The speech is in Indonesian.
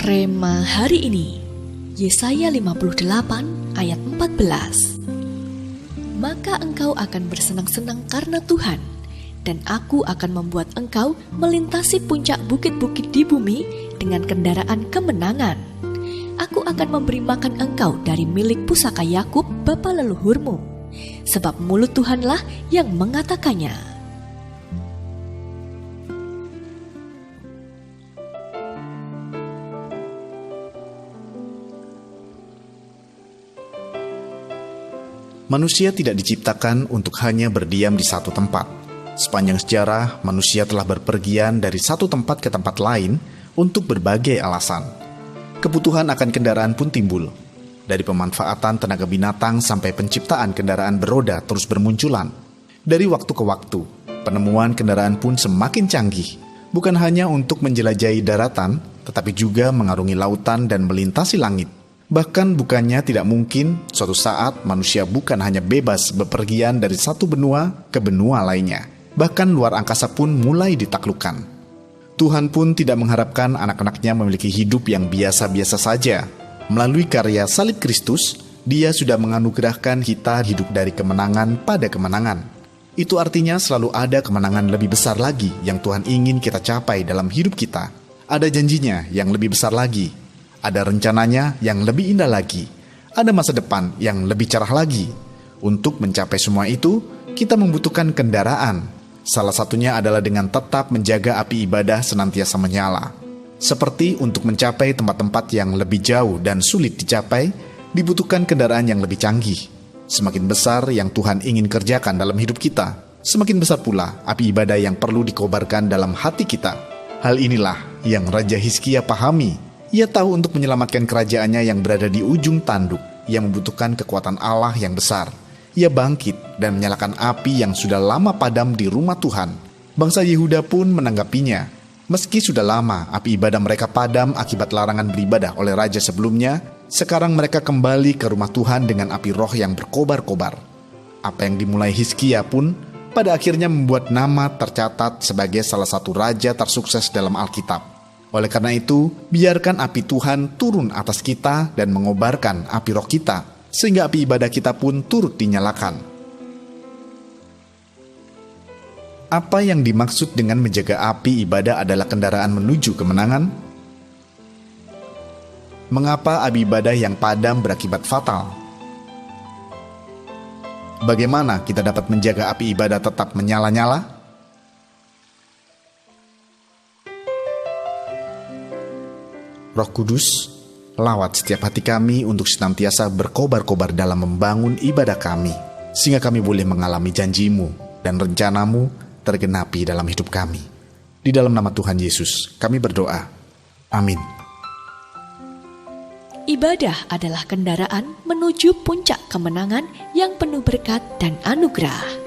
Rema hari ini, Yesaya 58 ayat 14. Maka engkau akan bersenang-senang karena Tuhan, dan aku akan membuat engkau melintasi puncak bukit-bukit di bumi dengan kendaraan kemenangan. Aku akan memberi makan engkau dari milik pusaka Yakub bapa leluhurmu, sebab mulut Tuhanlah yang mengatakannya. Manusia tidak diciptakan untuk hanya berdiam di satu tempat. Sepanjang sejarah, manusia telah berpergian dari satu tempat ke tempat lain untuk berbagai alasan. Kebutuhan akan kendaraan pun timbul. Dari pemanfaatan tenaga binatang sampai penciptaan kendaraan beroda terus bermunculan. Dari waktu ke waktu, penemuan kendaraan pun semakin canggih. Bukan hanya untuk menjelajahi daratan, tetapi juga mengarungi lautan dan melintasi langit. Bahkan bukannya tidak mungkin suatu saat manusia bukan hanya bebas bepergian dari satu benua ke benua lainnya. Bahkan luar angkasa pun mulai ditaklukkan. Tuhan pun tidak mengharapkan anak-anaknya memiliki hidup yang biasa-biasa saja. Melalui karya salib Kristus, Dia sudah menganugerahkan kita hidup dari kemenangan pada kemenangan. Itu artinya selalu ada kemenangan lebih besar lagi yang Tuhan ingin kita capai dalam hidup kita. Ada janjinya yang lebih besar lagi. Ada rencananya yang lebih indah lagi. Ada masa depan yang lebih cerah lagi. Untuk mencapai semua itu, kita membutuhkan kendaraan. Salah satunya adalah dengan tetap menjaga api ibadah senantiasa menyala. Seperti untuk mencapai tempat-tempat yang lebih jauh dan sulit dicapai, dibutuhkan kendaraan yang lebih canggih. Semakin besar yang Tuhan ingin kerjakan dalam hidup kita, semakin besar pula api ibadah yang perlu dikobarkan dalam hati kita. Hal inilah yang Raja Hizkia pahami. Ia tahu untuk menyelamatkan kerajaannya yang berada di ujung tanduk, ia membutuhkan kekuatan Allah yang besar. Ia bangkit dan menyalakan api yang sudah lama padam di rumah Tuhan. Bangsa Yehuda pun menanggapinya. Meski sudah lama api ibadah mereka padam akibat larangan beribadah oleh raja sebelumnya, sekarang mereka kembali ke rumah Tuhan dengan api roh yang berkobar-kobar. Apa yang dimulai Hizkia pun pada akhirnya membuat nama tercatat sebagai salah satu raja tersukses dalam Alkitab. Oleh karena itu, biarkan api Tuhan turun atas kita dan mengobarkan api roh kita, sehingga api ibadah kita pun turut dinyalakan. Apa yang dimaksud dengan menjaga api ibadah adalah kendaraan menuju kemenangan? Mengapa api ibadah yang padam berakibat fatal? Bagaimana kita dapat menjaga api ibadah tetap menyala-nyala? Roh Kudus, lawat setiap hati kami untuk senantiasa berkobar-kobar dalam membangun ibadah kami, sehingga kami boleh mengalami janji-Mu dan rencana-Mu tergenapi dalam hidup kami. Di dalam nama Tuhan Yesus, kami berdoa. Amin. Ibadah adalah kendaraan menuju puncak kemenangan yang penuh berkat dan anugerah.